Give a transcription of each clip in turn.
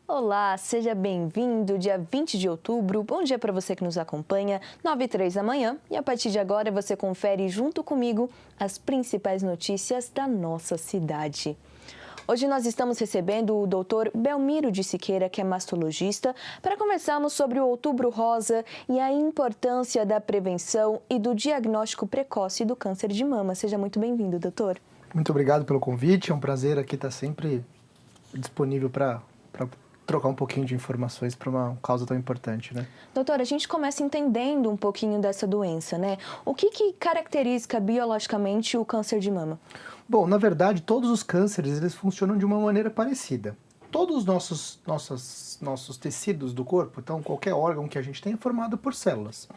Olá, seja bem-vindo, dia 20 de outubro. Bom dia para você que nos acompanha, 9h03 da manhã. E a partir de agora você confere junto comigo as principais notícias da nossa cidade. Hoje nós estamos recebendo o Dr. Belmiro de Siqueira, que é mastologista, para conversarmos sobre o Outubro Rosa e a importância da prevenção e do diagnóstico precoce do câncer de mama. Seja muito bem-vindo, doutor. Muito obrigado pelo convite, é um prazer aqui estar sempre disponível para trocar um pouquinho de informações para uma causa tão importante, né? Doutora, a gente começa entendendo um pouquinho dessa doença, né? O que caracteriza biologicamente o câncer de mama? Bom, na verdade, todos os cânceres, eles funcionam de uma maneira parecida. Todos os nossos tecidos do corpo, então qualquer órgão que a gente tem é formado por células.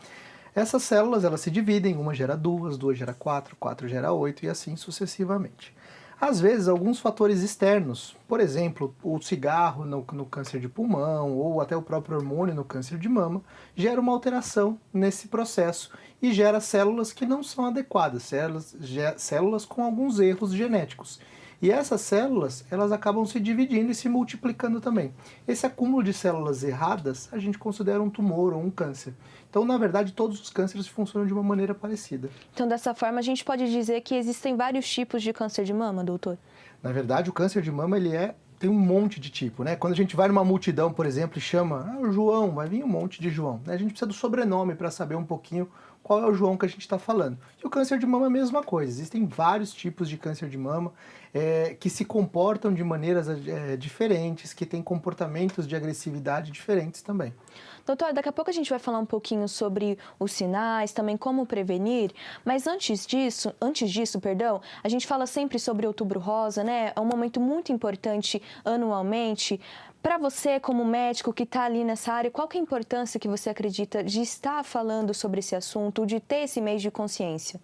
Essas células, elas se dividem, uma gera duas gera quatro gera 8 e assim sucessivamente. Às vezes, alguns fatores externos, por exemplo, o cigarro no câncer de pulmão ou até o próprio hormônio no câncer de mama, gera uma alteração nesse processo e gera células que não são adequadas, células com alguns erros genéticos. E essas células, elas acabam se dividindo e se multiplicando também. Esse acúmulo de células erradas, a gente considera um tumor ou um câncer. Então, na verdade, todos os cânceres funcionam de uma maneira parecida. Então, dessa forma, a gente pode dizer que existem vários tipos de câncer de mama, doutor? Na verdade, o câncer de mama, tem um monte de tipo, né? Quando a gente vai numa multidão, por exemplo, e chama o João, vai vir um monte de João. A gente precisa do sobrenome para saber um pouquinho qual é o João que a gente está falando. E o câncer de mama é a mesma coisa. Existem vários tipos de câncer de mama que se comportam de maneiras diferentes, que têm comportamentos de agressividade diferentes também. Doutor, daqui a pouco a gente vai falar um pouquinho sobre os sinais, também como prevenir, mas antes disso, a gente fala sempre sobre Outubro Rosa, né? É um momento muito importante anualmente. Para você, como médico que está ali nessa área, qual que é a importância que você acredita de estar falando sobre esse assunto, de ter esse mês de consciência?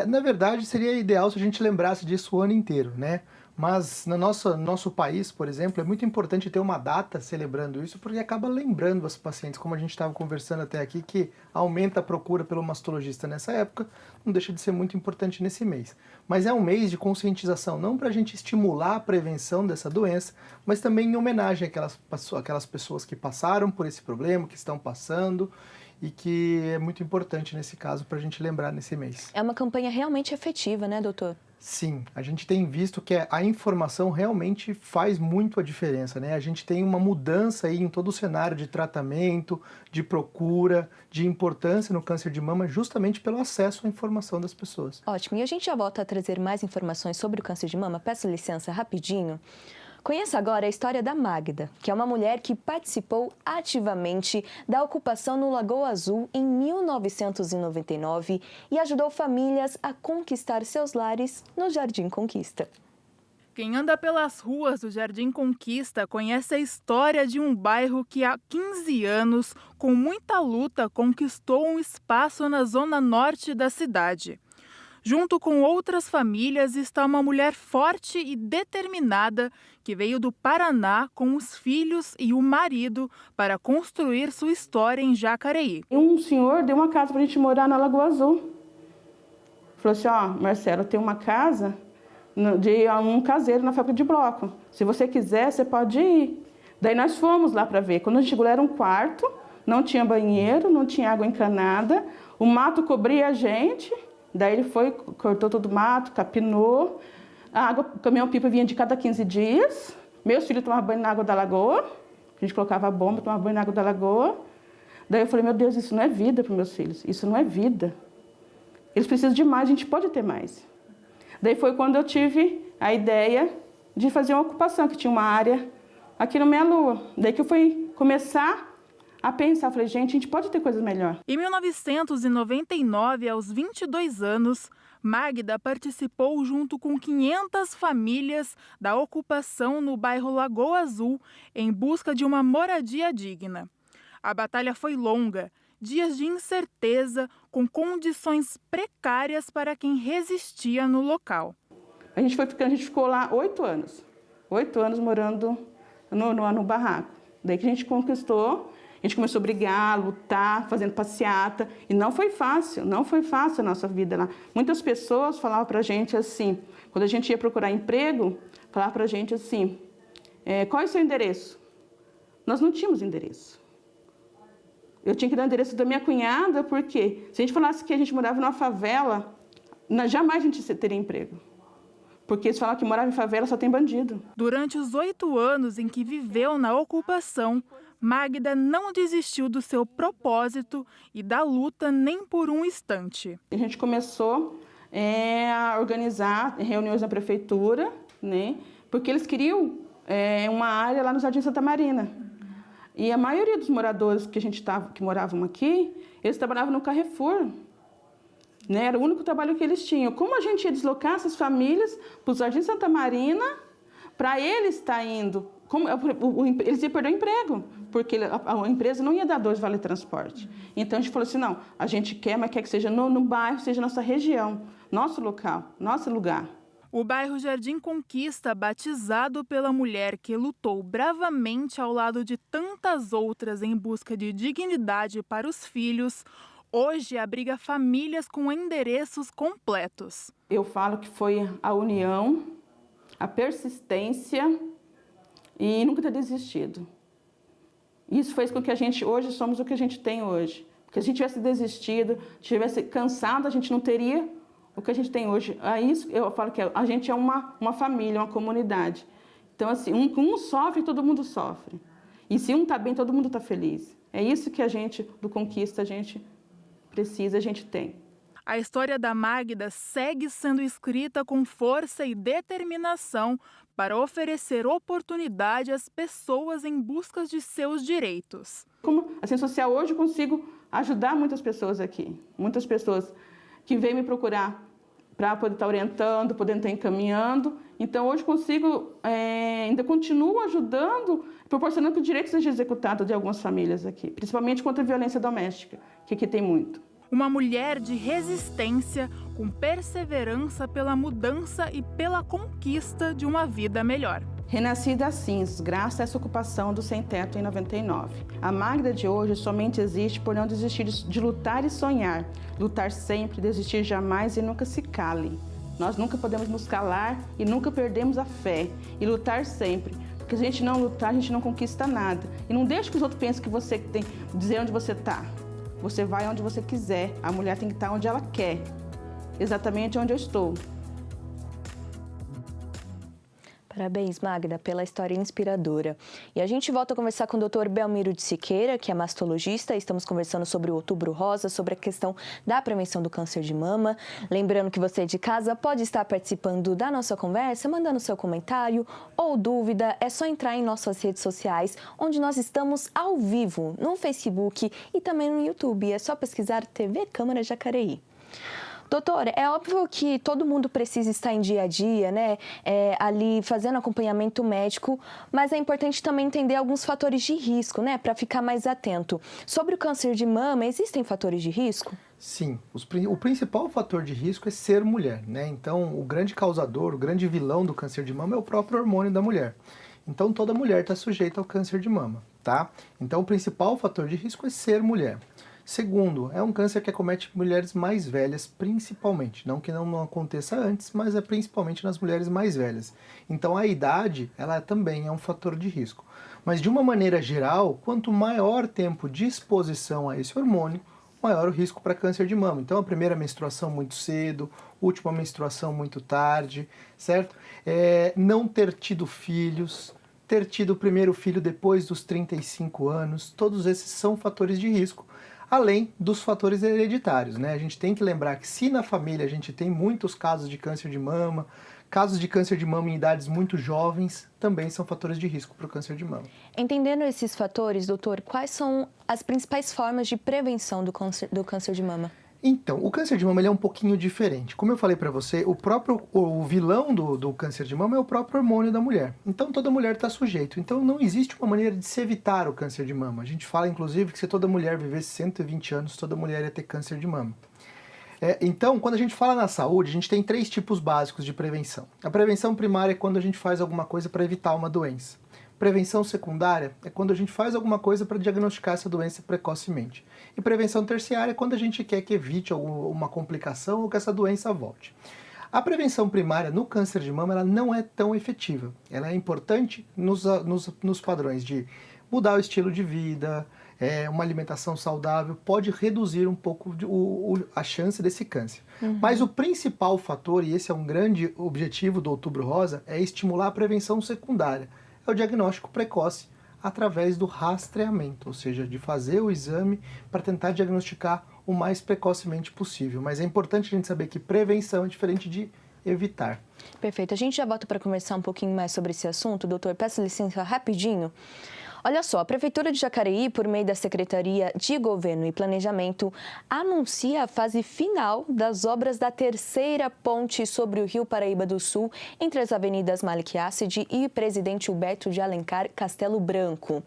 Na verdade, seria ideal se a gente lembrasse disso o ano inteiro, né? Mas no nosso país, por exemplo, é muito importante ter uma data celebrando isso, porque acaba lembrando as pacientes, como a gente estava conversando até aqui, que aumenta a procura pelo mastologista nessa época, não deixa de ser muito importante nesse mês. Mas é um mês de conscientização, não para a gente estimular a prevenção dessa doença, mas também em homenagem àquelas pessoas que passaram por esse problema, que estão passando, e que é muito importante nesse caso para a gente lembrar nesse mês. É uma campanha realmente efetiva, né, doutor? Sim, a gente tem visto que a informação realmente faz muito a diferença, né? A gente tem uma mudança aí em todo o cenário de tratamento, de procura, de importância no câncer de mama, justamente pelo acesso à informação das pessoas. Ótimo, e a gente já volta a trazer mais informações sobre o câncer de mama. Peço licença rapidinho. Conheça agora a história da Magda, que é uma mulher que participou ativamente da ocupação no Lagoa Azul em 1999 e ajudou famílias a conquistar seus lares no Jardim Conquista. Quem anda pelas ruas do Jardim Conquista conhece a história de um bairro que há 15 anos, com muita luta, conquistou um espaço na zona norte da cidade. Junto com outras famílias está uma mulher forte e determinada que veio do Paraná com os filhos e o marido para construir sua história em Jacareí. Um senhor deu uma casa para a gente morar na Lagoa Azul. Falou assim, Marcelo, tem uma casa de um caseiro na fábrica de bloco. Se você quiser, você pode ir. Daí nós fomos lá para ver. Quando a gente chegou lá era um quarto, não tinha banheiro, não tinha água encanada, o mato cobria a gente. Daí ele foi, cortou todo o mato, capinou. A água, o caminhão-pipa vinha de cada 15 dias. Meus filhos tomavam banho na água da lagoa. A gente colocava a bomba, tomava banho na água da lagoa. Daí eu falei, meu Deus, isso não é vida para meus filhos. Isso não é vida. Eles precisam de mais, a gente pode ter mais. Daí foi quando eu tive a ideia de fazer uma ocupação, que tinha uma área aqui no Meia Lua. Daí que eu fui começar a pensar, falei, gente, a gente pode ter coisas melhor. Em 1999, aos 22 anos, Magda participou junto com 500 famílias da ocupação no bairro Lagoa Azul em busca de uma moradia digna. A batalha foi longa, dias de incerteza, com condições precárias para quem resistia no local. A gente ficou lá 8 anos. 8 anos morando no barraco. Daí que a gente conquistou. A gente começou a brigar, lutar, fazendo passeata. E não foi fácil a nossa vida lá. Muitas pessoas falavam pra gente assim, quando a gente ia procurar emprego, falavam pra gente assim, qual é o seu endereço? nós não tínhamos endereço. Eu tinha que dar o endereço da minha cunhada, porque se a gente falasse que a gente morava numa favela, jamais a gente teria emprego. Porque eles falam que morar em favela só tem bandido. Durante os 8 anos em que viveu na ocupação, Magda não desistiu do seu propósito e da luta nem por um instante. A gente começou a organizar reuniões na prefeitura, né? Porque eles queriam uma área lá no Jardim Santa Marina. E a maioria dos moradores que moravam aqui, eles trabalhavam no Carrefour. Né? Era o único trabalho que eles tinham. Como a gente ia deslocar essas famílias para o Jardim Santa Marina, para eles estar indo? Eles iam perder o emprego, porque a empresa não ia dar 2 vale-transporte. Então a gente falou assim, não, a gente quer, mas quer que seja no bairro, seja nossa região, nosso local, nosso lugar. O bairro Jardim Conquista, batizado pela mulher que lutou bravamente ao lado de tantas outras em busca de dignidade para os filhos, hoje abriga famílias com endereços completos. Eu falo que foi a união, a persistência e nunca ter desistido. Isso fez com que a gente hoje somos o que a gente tem hoje. Porque se a gente tivesse desistido, tivesse cansado, a gente não teria o que a gente tem hoje. É isso, eu falo que a gente é uma família, uma comunidade. Então, assim, um sofre, todo mundo sofre. E se um está bem, todo mundo está feliz. É isso que a gente, do Conquista, a gente precisa, a gente tem. A história da Magda segue sendo escrita com força e determinação para oferecer oportunidade às pessoas em busca de seus direitos. Como assistente social hoje eu consigo ajudar muitas pessoas aqui. Muitas pessoas que vêm me procurar para poder estar orientando, poder estar encaminhando. Então hoje consigo, ainda continuo ajudando, proporcionando que o direito seja executado de algumas famílias aqui, principalmente contra a violência doméstica, que aqui tem muito. Uma mulher de resistência, com perseverança pela mudança e pela conquista de uma vida melhor. Renascida assim, graças a essa ocupação do sem-teto em 99. A Magda de hoje somente existe por não desistir de lutar e sonhar. Lutar sempre, desistir jamais e nunca se cale. Nós nunca podemos nos calar e nunca perdemos a fé. E lutar sempre. Porque se a gente não lutar, a gente não conquista nada. E não deixe que os outros pensem que você tem dizer onde você está. Você vai onde você quiser. A mulher tem que estar onde ela quer. Exatamente onde eu estou. Parabéns, Magda, pela história inspiradora. E a gente volta a conversar com o Dr. Belmiro de Siqueira, que é mastologista. Estamos conversando sobre o Outubro Rosa, sobre a questão da prevenção do câncer de mama. Lembrando que você de casa pode estar participando da nossa conversa, mandando seu comentário ou dúvida. É só entrar em nossas redes sociais, onde nós estamos ao vivo, no Facebook e também no YouTube. É só pesquisar TV Câmara Jacareí. Doutor, é óbvio que todo mundo precisa estar em dia a dia, né? Ali fazendo acompanhamento médico, mas é importante também entender alguns fatores de risco, né? Para ficar mais atento. Sobre o câncer de mama, existem fatores de risco? Sim, o principal fator de risco é ser mulher, né? Então, o grande causador, o grande vilão do câncer de mama é o próprio hormônio da mulher. Então, toda mulher está sujeita ao câncer de mama, tá? Então, o principal fator de risco é ser mulher. Segundo, é um câncer que acomete mulheres mais velhas, principalmente. Não que não aconteça antes, mas é principalmente nas mulheres mais velhas. Então a idade, ela também é um fator de risco. Mas de uma maneira geral, quanto maior tempo de exposição a esse hormônio, maior o risco para câncer de mama. Então a primeira menstruação muito cedo, última menstruação muito tarde, certo? Não ter tido filhos, ter tido o primeiro filho depois dos 35 anos, todos esses são fatores de risco. Além dos fatores hereditários, né? A gente tem que lembrar que se na família a gente tem muitos casos de câncer de mama, casos de câncer de mama em idades muito jovens, também são fatores de risco para o câncer de mama. Entendendo esses fatores, doutor, quais são as principais formas de prevenção do câncer de mama? Então, o câncer de mama ele é um pouquinho diferente. Como eu falei para você, o vilão do câncer de mama é o próprio hormônio da mulher. Então, toda mulher está sujeita. Então, não existe uma maneira de se evitar o câncer de mama. A gente fala, inclusive, que se toda mulher vivesse 120 anos, toda mulher ia ter câncer de mama. Então, quando a gente fala na saúde, a gente tem 3 tipos básicos de prevenção. A prevenção primária é quando a gente faz alguma coisa para evitar uma doença. Prevenção secundária é quando a gente faz alguma coisa para diagnosticar essa doença precocemente. E prevenção terciária é quando a gente quer que evite uma complicação ou que essa doença volte. A prevenção primária no câncer de mama ela não é tão efetiva. Ela é importante nos padrões de Mudar o estilo de vida, uma alimentação saudável, pode reduzir um pouco a chance desse câncer. Mas o principal fator, e esse é um grande objetivo do Outubro Rosa, é estimular a prevenção secundária. É o diagnóstico precoce através do rastreamento, ou seja, de fazer o exame para tentar diagnosticar o mais precocemente possível. Mas é importante a gente saber que prevenção é diferente de evitar. Perfeito. A gente já volta para conversar um pouquinho mais sobre esse assunto. Doutor, peço licença rapidinho. Olha só, a Prefeitura de Jacareí, por meio da Secretaria de Governo e Planejamento, anuncia a fase final das obras da terceira ponte sobre o Rio Paraíba do Sul, entre as avenidas Malik Assed e Presidente Huberto de Alencar Castelo Branco.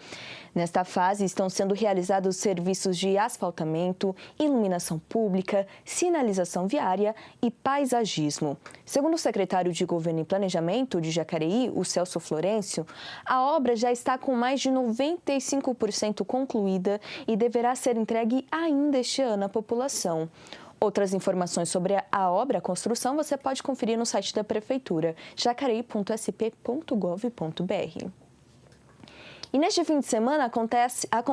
Nesta fase estão sendo realizados serviços de asfaltamento, iluminação pública, sinalização viária e paisagismo. Segundo o secretário de Governo e Planejamento de Jacareí, o Celso Florencio, a obra já está com mais de 95% concluída e deverá ser entregue ainda este ano à população. Outras informações sobre a obra, a construção, você pode conferir no site da Prefeitura, jacareí.sp.gov.br. E neste fim de semana acontece a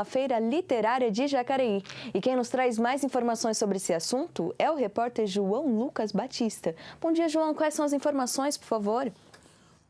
Feira Literária de Jacareí. E quem nos traz mais informações sobre esse assunto é o repórter João Lucas Batista. Bom dia, João. Quais são as informações, por favor?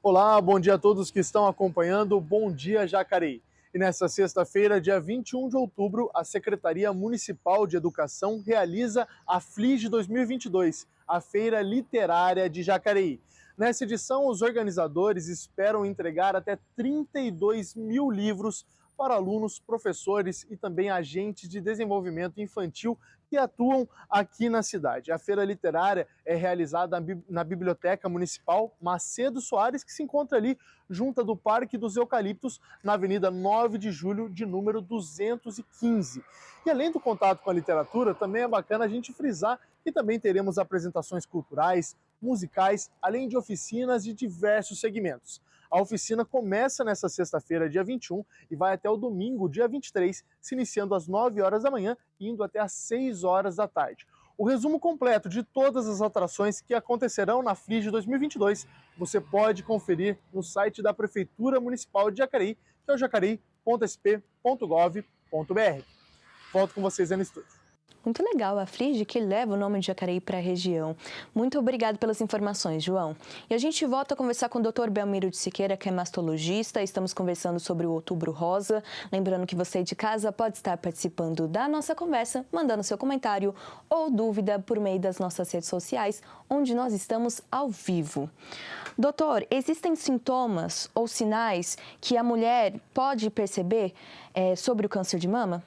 Olá, bom dia a todos que estão acompanhando. Bom dia, Jacareí. E nesta sexta-feira, dia 21 de outubro, a Secretaria Municipal de Educação realiza a FLIGE 2022, a Feira Literária de Jacareí. Nessa edição, os organizadores esperam entregar até 32 mil livros para alunos, professores e também agentes de desenvolvimento infantil que atuam aqui na cidade. A feira literária é realizada na Biblioteca Municipal Macedo Soares, que se encontra ali junto do Parque dos Eucaliptos, na Avenida 9 de Julho, de número 215. E além do contato com a literatura, também é bacana a gente frisar que também teremos apresentações culturais, musicais, além de oficinas de diversos segmentos. A oficina começa nesta sexta-feira, dia 21, e vai até o domingo, dia 23, se iniciando às 9 horas da manhã e indo até às 6 horas da tarde. O resumo completo de todas as atrações que acontecerão na FLIGE 2022 você pode conferir no site da Prefeitura Municipal de Jacareí, que é o jacareí.sp.gov.br. Volto com vocês aí no estúdio. Muito legal, a FLIGE que leva o nome de Jacareí para a região. Muito obrigado pelas informações, João. E a gente volta a conversar com o Dr. Belmiro de Siqueira, que é mastologista. Estamos conversando sobre o Outubro Rosa. Lembrando que você de casa pode estar participando da nossa conversa, mandando seu comentário ou dúvida por meio das nossas redes sociais, onde nós estamos ao vivo. Doutor, existem sintomas ou sinais que a mulher pode perceber sobre o câncer de mama?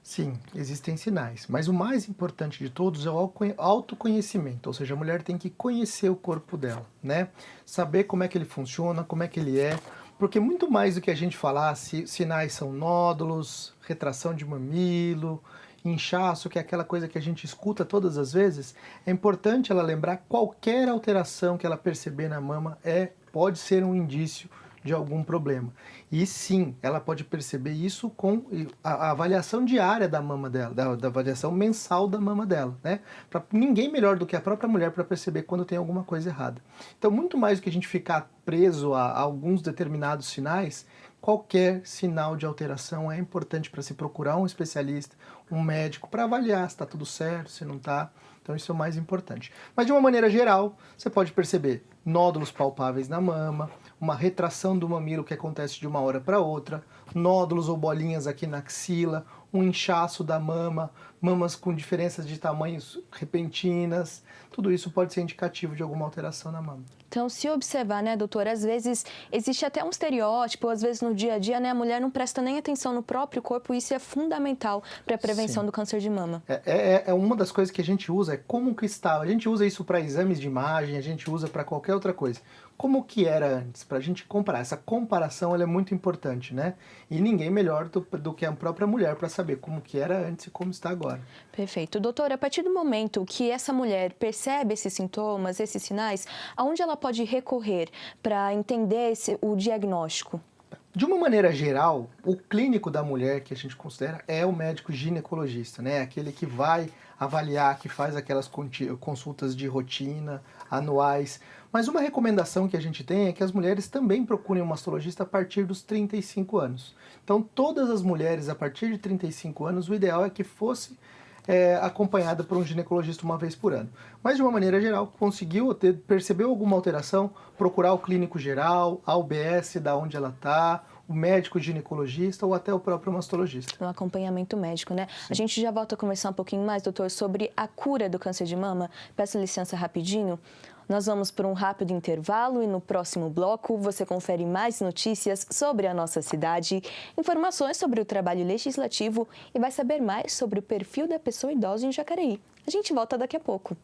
Sim, existem sinais, mas o mais importante de todos é o autoconhecimento, ou seja, a mulher tem que conhecer o corpo dela, né? Saber como é que ele funciona, como é que ele é, porque muito mais do que a gente falar, sinais são nódulos, retração de mamilo, inchaço, que é aquela coisa que a gente escuta todas as vezes, é importante ela lembrar qualquer alteração que ela perceber na mama pode ser um indício de algum problema. E sim, ela pode perceber isso com a avaliação diária da mama dela, da avaliação mensal da mama dela, né? Ninguém melhor do que a própria mulher para perceber quando tem alguma coisa errada. Então, muito mais do que a gente ficar preso a alguns determinados sinais, qualquer sinal de alteração é importante para se procurar um especialista, um médico, para avaliar se está tudo certo, se não está. Então, isso é o mais importante. Mas, de uma maneira geral, você pode perceber nódulos palpáveis na mama, uma retração do mamilo que acontece de uma hora para outra, nódulos ou bolinhas aqui na axila, um inchaço da mama, mamas com diferenças de tamanhos repentinas, tudo isso pode ser indicativo de alguma alteração na mama. Então, se observar, né, doutora, às vezes existe até um estereótipo, às vezes no dia a dia, né, a mulher não presta nem atenção no próprio corpo e isso é fundamental para a prevenção do câncer de mama. É uma das coisas que a gente usa, é como que está. A gente usa isso para exames de imagem, a gente usa para qualquer outra coisa. Como que era antes, para a gente comparar. Essa comparação ela é muito importante, né? E ninguém melhor do que a própria mulher para saber como que era antes e como está agora. Perfeito. Doutora, a partir do momento que essa mulher percebe esses sintomas, esses sinais, aonde ela pode recorrer para entender o diagnóstico? De uma maneira geral, o clínico da mulher que a gente considera é o médico ginecologista, né? Aquele que vai avaliar, que faz aquelas consultas de rotina, anuais. Mas uma recomendação que a gente tem é que as mulheres também procurem um mastologista a partir dos 35 anos. Então, todas as mulheres a partir de 35 anos, o ideal é que fosse acompanhada por um ginecologista uma vez por ano. Mas, de uma maneira geral, percebeu alguma alteração, procurar o clínico geral, a UBS, da onde ela está, o médico ginecologista ou até o próprio mastologista. Um acompanhamento médico, né? Sim. A gente já volta a conversar um pouquinho mais, doutor, sobre a cura do câncer de mama. Peço licença rapidinho. Nós vamos por um rápido intervalo e no próximo bloco você confere mais notícias sobre a nossa cidade, informações sobre o trabalho legislativo e vai saber mais sobre o perfil da pessoa idosa em Jacareí. A gente volta daqui a pouco.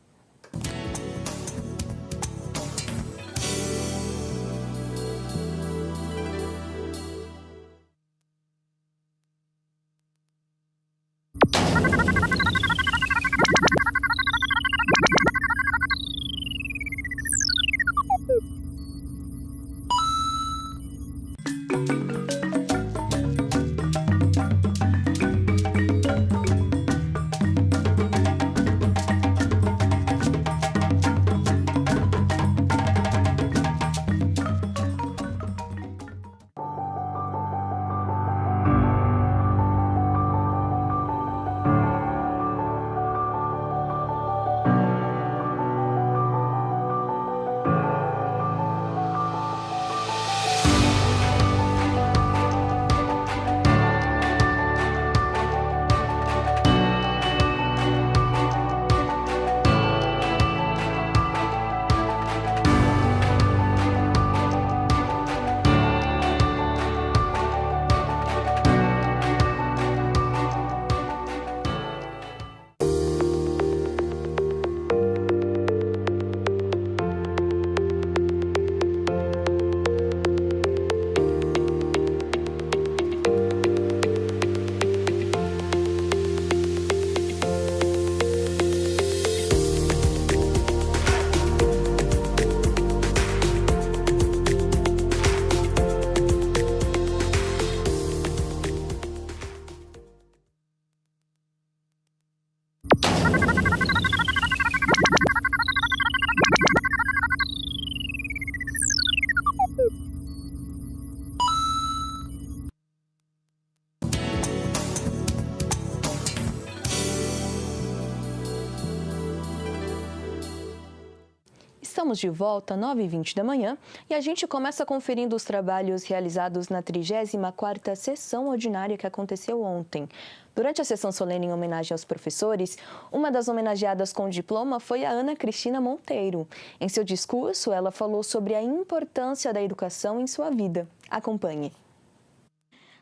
Estamos de volta, 9h20 da manhã, e a gente começa conferindo os trabalhos realizados na 34ª sessão ordinária que aconteceu ontem. Durante a sessão solene em homenagem aos professores, uma das homenageadas com diploma foi a Ana Cristina Monteiro. Em seu discurso, ela falou sobre a importância da educação em sua vida. Acompanhe.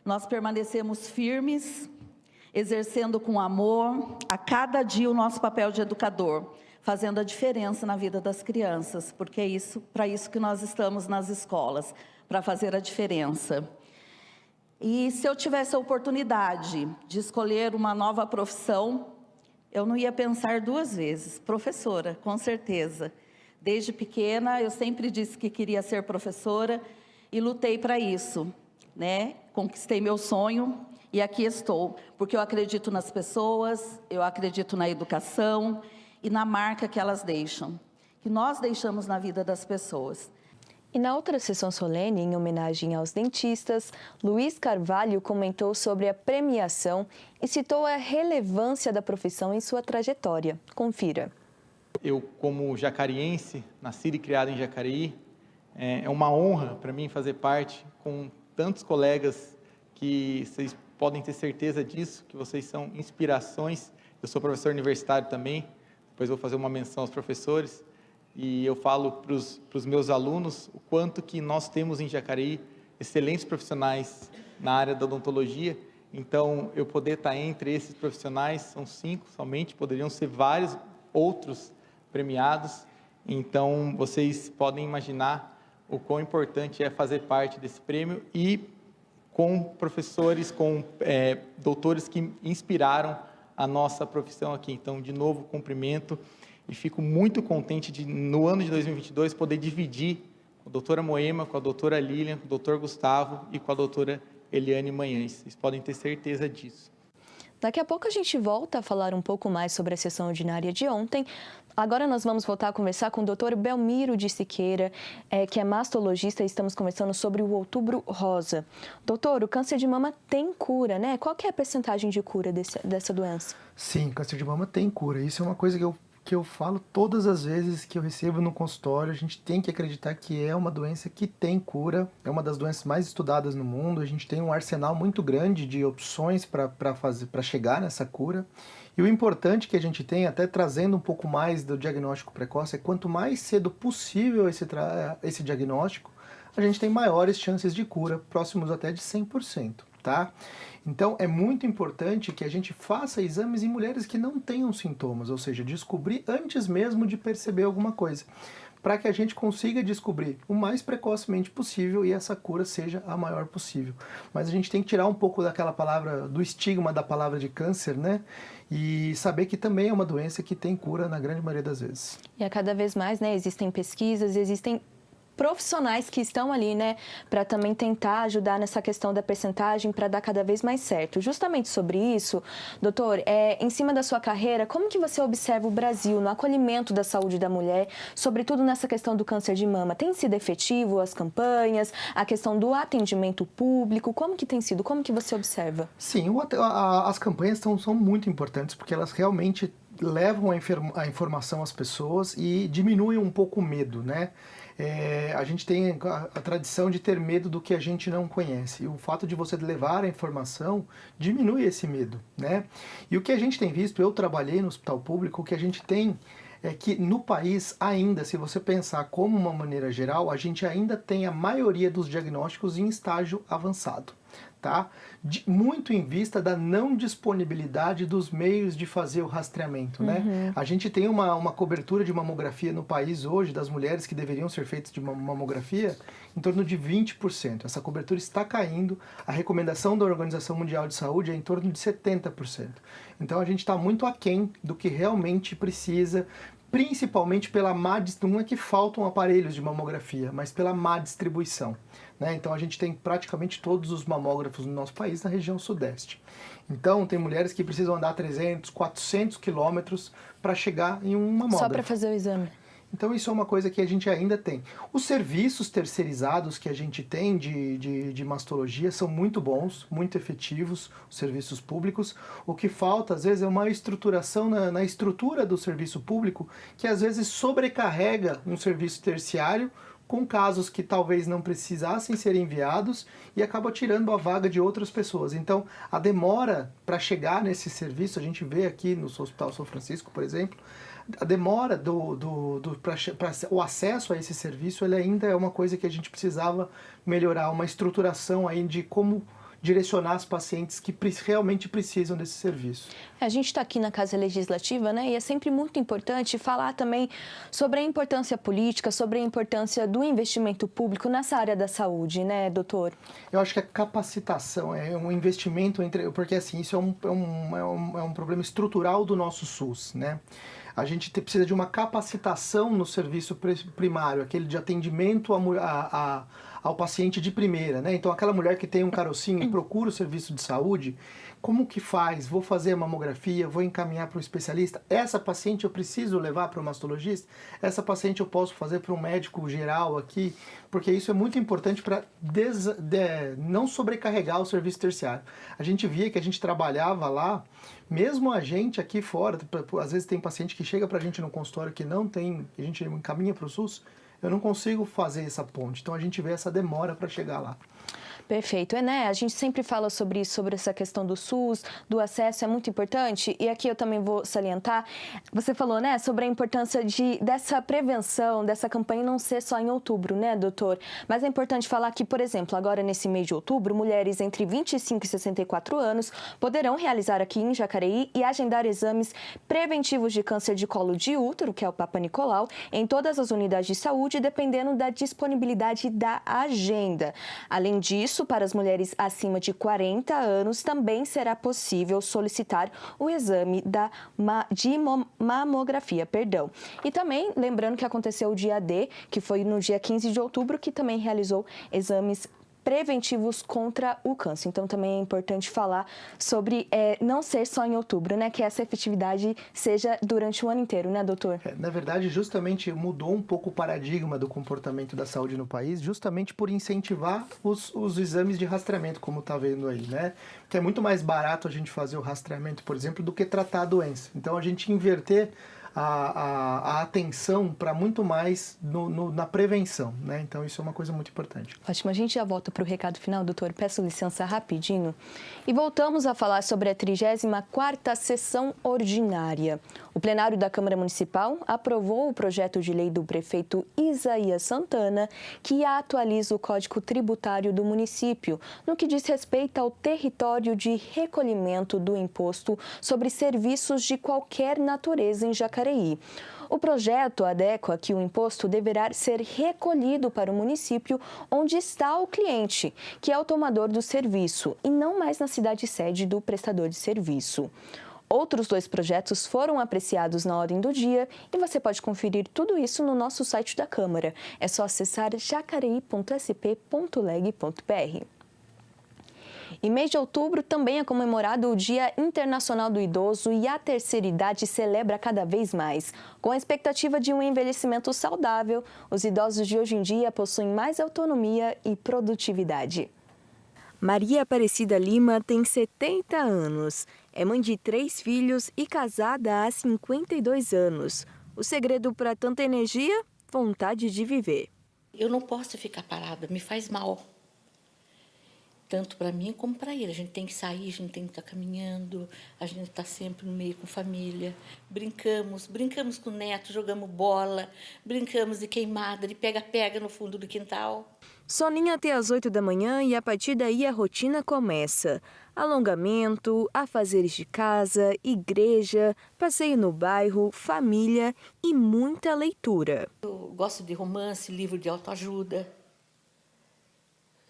Nós permanecemos firmes, exercendo com amor a cada dia o nosso papel de educador, fazendo a diferença na vida das crianças, porque é para isso que nós estamos nas escolas, para fazer a diferença. E se eu tivesse a oportunidade de escolher uma nova profissão, eu não ia pensar duas vezes. Professora, com certeza. Desde pequena, eu sempre disse que queria ser professora e lutei para isso, né? Conquistei meu sonho e aqui estou, porque eu acredito nas pessoas, eu acredito na educação e na marca que elas deixam, que nós deixamos na vida das pessoas. E na outra sessão solene, em homenagem aos dentistas, Luiz Carvalho comentou sobre a premiação e citou a relevância da profissão em sua trajetória. Confira. Eu, como jacariense, nascido e criado em Jacareí, é uma honra para mim fazer parte com tantos colegas que vocês podem ter certeza disso, que vocês são inspirações. Eu sou professor universitário também, depois vou fazer uma menção aos professores, e eu falo para os meus alunos o quanto que nós temos em Jacareí excelentes profissionais na área da odontologia. Então, eu poder estar entre esses profissionais, são 5 somente, poderiam ser vários outros premiados. Então, vocês podem imaginar o quão importante é fazer parte desse prêmio e com professores, com doutores que inspiraram a nossa profissão aqui. Então, de novo, cumprimento e fico muito contente de, no ano de 2022, poder dividir com a doutora Moema, com a doutora Lilian, com o doutor Gustavo e com a doutora Eliane Manhães. Vocês podem ter certeza disso. Daqui a pouco a gente volta a falar um pouco mais sobre a sessão ordinária de ontem. Agora nós vamos voltar a conversar com o Dr. Belmiro de Siqueira, que é mastologista, e estamos conversando sobre o Outubro Rosa. Doutor, o câncer de mama tem cura, né? Qual que é a percentagem de cura dessa doença? Sim, câncer de mama tem cura. Isso é uma coisa que eu falo todas as vezes que eu recebo no consultório. A gente tem que acreditar que é uma doença que tem cura, é uma das doenças mais estudadas no mundo. A gente tem um arsenal muito grande de opções para chegar nessa cura. E o importante que a gente tem, até trazendo um pouco mais do diagnóstico precoce, é quanto mais cedo possível esse diagnóstico, a gente tem maiores chances de cura, próximos até de 100%, tá? Então, é muito importante que a gente faça exames em mulheres que não tenham sintomas, ou seja, descobrir antes mesmo de perceber alguma coisa, para que a gente consiga descobrir o mais precocemente possível e essa cura seja a maior possível. Mas a gente tem que tirar um pouco daquela palavra, do estigma da palavra de câncer, né? E saber que também é uma doença que tem cura na grande maioria das vezes. E a cada vez mais, né, existem pesquisas, existem profissionais que estão ali, né, para também tentar ajudar nessa questão da percentagem para dar cada vez mais certo. Justamente sobre isso, doutor, em cima da sua carreira, como que você observa o Brasil no acolhimento da saúde da mulher, sobretudo nessa questão do câncer de mama? Tem sido efetivo as campanhas, a questão do atendimento público? Como que tem sido? Como que você observa? Sim, as campanhas são muito importantes porque elas realmente levam a informação às pessoas e diminuem um pouco o medo, né? A gente tem a tradição de ter medo do que a gente não conhece. E o fato de você levar a informação diminui esse medo, né? E o que a gente tem visto, eu trabalhei no hospital público, o que a gente tem é que no país ainda, se você pensar como uma maneira geral, a gente ainda tem a maioria dos diagnósticos em estágio avançado. Tá? Muito em vista da não disponibilidade dos meios de fazer o rastreamento, né? A gente tem uma cobertura de mamografia no país hoje, das mulheres que deveriam ser feitas de mamografia, em torno de 20%. Essa cobertura está caindo, a recomendação da Organização Mundial de Saúde é em torno de 70%. Então a gente está muito aquém do que realmente precisa, principalmente pela má distribuição. Não é que faltam aparelhos de mamografia, mas pela má distribuição. Né? Então a gente tem praticamente todos os mamógrafos no nosso país na região sudeste. Então tem mulheres que precisam andar 300, 400 quilômetros para chegar em um mamógrafo. Só para fazer o exame. Então isso é uma coisa que a gente ainda tem. Os serviços terceirizados que a gente tem de mastologia são muito bons, muito efetivos, os serviços públicos. O que falta, às vezes, é uma estruturação na estrutura do serviço público que, às vezes, sobrecarrega um serviço terciário com casos que talvez não precisassem ser enviados e acaba tirando a vaga de outras pessoas. Então, a demora para chegar nesse serviço, a gente vê aqui no Hospital São Francisco, por exemplo, a demora para o acesso a esse serviço, ele ainda é uma coisa que a gente precisava melhorar, uma estruturação aí de como direcionar as pacientes que realmente precisam desse serviço. A gente está aqui na Casa Legislativa, né? E é sempre muito importante falar também sobre a importância política, sobre a importância do investimento público nessa área da saúde, né, doutor? Eu acho que a capacitação é um investimento porque assim, isso é um problema estrutural do nosso SUS, né? A gente precisa de uma capacitação no serviço primário, aquele de atendimento ao paciente de primeira, né? Então, aquela mulher que tem um carocinho e procura o serviço de saúde, como que faz? Vou fazer a mamografia, vou encaminhar para o especialista? Essa paciente eu preciso levar para o mastologista? Essa paciente eu posso fazer para um médico geral aqui? Porque isso é muito importante para não sobrecarregar o serviço terciário. A gente via que a gente trabalhava lá, mesmo a gente aqui fora, às vezes tem paciente que chega para a gente no consultório que não tem, a gente encaminha para o SUS, eu não consigo fazer essa ponte. Então a gente vê essa demora para chegar lá. Perfeito. Né? A gente sempre fala sobre isso, sobre essa questão do SUS, do acesso, é muito importante. E aqui eu também vou salientar, você falou, né, sobre a importância dessa prevenção, dessa campanha não ser só em outubro, né, doutor? Mas é importante falar que, por exemplo, agora nesse mês de outubro, mulheres entre 25 e 64 anos poderão realizar aqui em Jacareí e agendar exames preventivos de câncer de colo de útero, que é o Papa Nicolau, em todas as unidades de saúde, dependendo da disponibilidade da agenda. Além disso, para as mulheres acima de 40 anos, também será possível solicitar o exame de mamografia. E também, lembrando que aconteceu o dia D, que foi no dia 15 de outubro, que também realizou exames preventivos contra o câncer. Então, também é importante falar sobre não ser só em outubro, né? Que essa efetividade seja durante o ano inteiro, né, doutor? Na verdade, justamente mudou um pouco o paradigma do comportamento da saúde no país, justamente por incentivar os exames de rastreamento, como está vendo aí, né? Que é muito mais barato a gente fazer o rastreamento, por exemplo, do que tratar a doença. Então, a gente inverter a atenção para muito mais na prevenção, né? Então, isso é uma coisa muito importante. Ótimo, a gente já volta para o recado final, doutor. Peço licença rapidinho. E voltamos a falar sobre a 34ª sessão ordinária. O plenário da Câmara Municipal aprovou o projeto de lei do prefeito Isaías Santana, que atualiza o Código Tributário do município, no que diz respeito ao território de recolhimento do imposto sobre serviços de qualquer natureza em Jacareí. O projeto adequa que o imposto deverá ser recolhido para o município onde está o cliente, que é o tomador do serviço, e não mais na cidade-sede do prestador de serviço. Outros 2 projetos foram apreciados na ordem do dia e você pode conferir tudo isso no nosso site da Câmara. É só acessar jacareí.sp.leg.br. Em mês de outubro também é comemorado o Dia Internacional do Idoso e a terceira idade celebra cada vez mais. Com a expectativa de um envelhecimento saudável, os idosos de hoje em dia possuem mais autonomia e produtividade. Maria Aparecida Lima tem 70 anos. É mãe de 3 filhos e casada há 52 anos. O segredo para tanta energia? Vontade de viver. Eu não posso ficar parada, me faz mal. Tanto para mim como para ele. A gente tem que sair, a gente tem que estar caminhando, a gente está sempre no meio com família. Brincamos com o neto, jogamos bola, brincamos de queimada, de pega-pega no fundo do quintal. Soninha até às 8 da manhã e a partir daí a rotina começa. Alongamento, afazeres de casa, igreja, passeio no bairro, família e muita leitura. Eu gosto de romance, livro de autoajuda.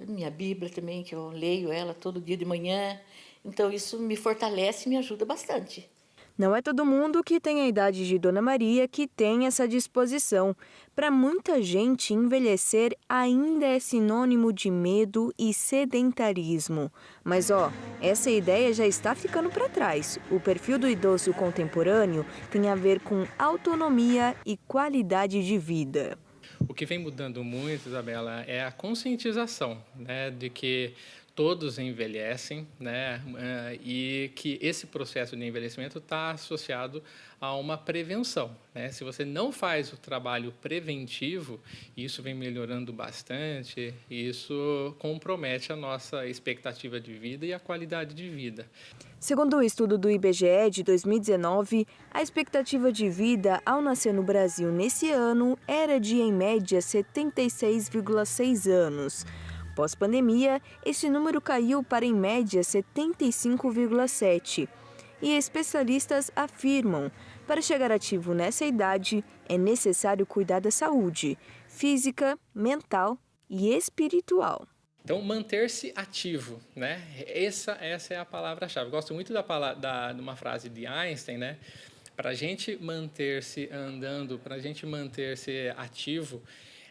Minha Bíblia também, que eu leio ela todo dia de manhã. Então, isso me fortalece e me ajuda bastante. Não é todo mundo que tem a idade de Dona Maria que tem essa disposição. Para muita gente, envelhecer ainda é sinônimo de medo e sedentarismo. Mas, essa ideia já está ficando para trás. O perfil do idoso contemporâneo tem a ver com autonomia e qualidade de vida. O que vem mudando muito, Isabela, é a conscientização, né, de que todos envelhecem, né, e que esse processo de envelhecimento está associado a uma prevenção, né? Se você não faz o trabalho preventivo, isso vem melhorando bastante, e isso compromete a nossa expectativa de vida e a qualidade de vida. Segundo o estudo do IBGE de 2019, a expectativa de vida ao nascer no Brasil nesse ano era de, em média, 76,6 anos. Pós-pandemia, esse número caiu para, em média, 75,7. E especialistas afirmam, para chegar ativo nessa idade, é necessário cuidar da saúde física, mental e espiritual. Então, manter-se ativo, né? Essa é a palavra-chave. Gosto muito de uma frase de Einstein, né? Para a gente manter-se andando, para a gente manter-se ativo,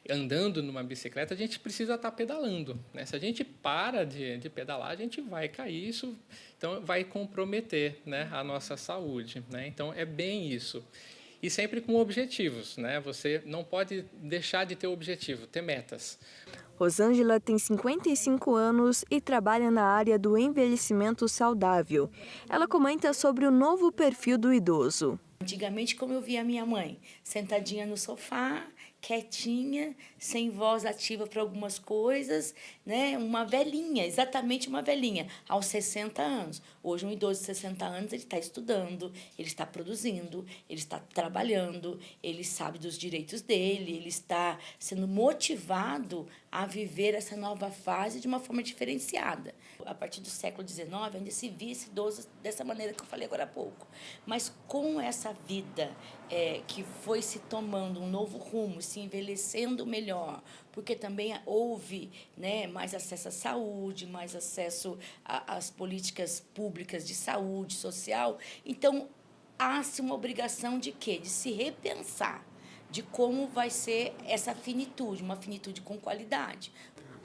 andando numa bicicleta, a gente precisa estar pedalando, né? Se a gente para de pedalar, a gente vai cair, isso então vai comprometer, né, a nossa saúde, né? Então, é bem isso. E sempre com objetivos, né? Você não pode deixar de ter objetivo, ter metas. Rosângela tem 55 anos e trabalha na área do envelhecimento saudável. Ela comenta sobre o novo perfil do idoso. Antigamente, como eu via a minha mãe, sentadinha no sofá, quietinha, sem voz ativa para algumas coisas, né? Uma velhinha, exatamente uma velhinha, aos 60 anos. Hoje, um idoso de 60 anos, ele está estudando, ele está produzindo, ele está trabalhando, ele sabe dos direitos dele, ele está sendo motivado a viver essa nova fase de uma forma diferenciada. A partir do século XIX, ainda se via esse idoso dessa maneira que eu falei agora há pouco. Mas com essa vida que foi se tomando um novo rumo, se envelhecendo melhor, porque também houve, né, mais acesso à saúde, mais acesso às políticas públicas de saúde social. Então, há-se uma obrigação de quê? De se repensar de como vai ser essa finitude, uma finitude com qualidade.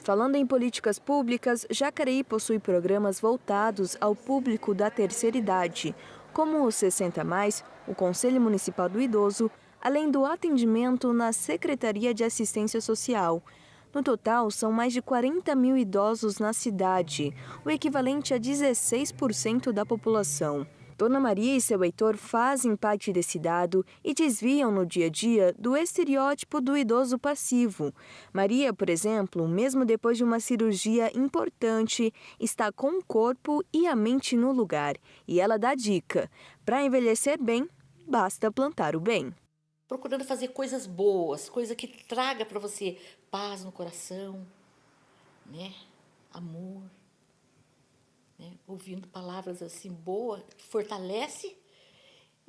Falando em políticas públicas, Jacareí possui programas voltados ao público da terceira idade, como o 60+, o Conselho Municipal do Idoso, além do atendimento na Secretaria de Assistência Social. No total, são mais de 40 mil idosos na cidade, o equivalente a 16% da população. Dona Maria e seu Heitor fazem parte desse dado e desviam no dia a dia do estereótipo do idoso passivo. Maria, por exemplo, mesmo depois de uma cirurgia importante, está com o corpo e a mente no lugar. E ela dá dica: para envelhecer bem, basta plantar o bem. Procurando fazer coisas boas, coisa que traga para você paz no coração, né? Amor. Né? Ouvindo palavras assim boas, fortalece,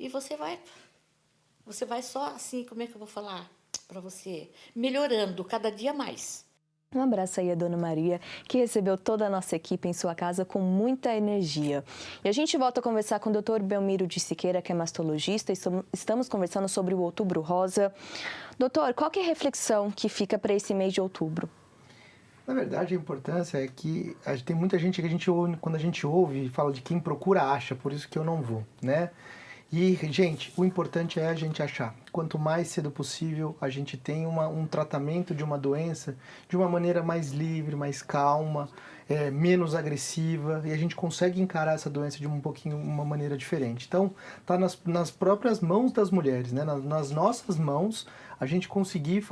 e você vai só assim, como é que eu vou falar para você? Melhorando cada dia mais. Um abraço aí a Dona Maria, que recebeu toda a nossa equipe em sua casa com muita energia. E a gente volta a conversar com o Dr. Belmiro de Siqueira, que é mastologista. Estamos conversando sobre o Outubro Rosa. Doutor, qual que é a reflexão que fica para esse mês de outubro? Na verdade, a importância é que tem muita gente que quando a gente ouve, fala de quem procura, acha, por isso que eu não vou, né? E, gente, o importante é a gente achar. Quanto mais cedo possível a gente tem um tratamento de uma doença de uma maneira mais livre, mais calma, menos agressiva, e a gente consegue encarar essa doença de uma maneira diferente. Então, está nas próprias mãos das mulheres, né? Nas nossas mãos, a gente conseguir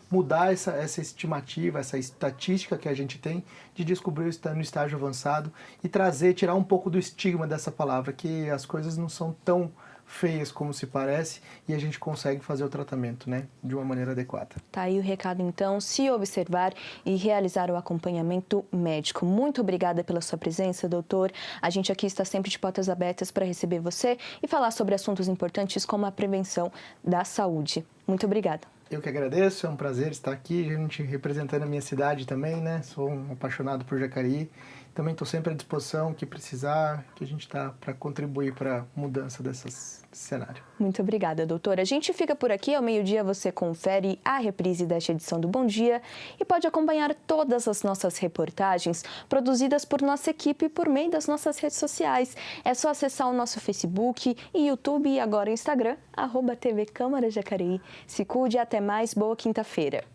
mudar essa estimativa, essa estatística que a gente tem de descobrir no estágio avançado e tirar um pouco do estigma dessa palavra, que as coisas não são tão feias como se parece, e a gente consegue fazer o tratamento, né, de uma maneira adequada. Tá aí o recado, então, se observar e realizar o acompanhamento médico. Muito obrigada pela sua presença, doutor. A gente aqui está sempre de portas abertas para receber você e falar sobre assuntos importantes como a prevenção da saúde. Muito obrigada. Eu que agradeço, é um prazer estar aqui, a gente representando a minha cidade também, né, sou um apaixonado por Jacareí. Também estou sempre à disposição, que precisar, que a gente está para contribuir para a mudança desse cenário. Muito obrigada, doutora. A gente fica por aqui. Ao meio-dia você confere a reprise desta edição do Bom Dia e pode acompanhar todas as nossas reportagens produzidas por nossa equipe por meio das nossas redes sociais. É só acessar o nosso Facebook e YouTube e agora o Instagram, @TV Câmara Jacareí. Se cuide e até mais. Boa quinta-feira.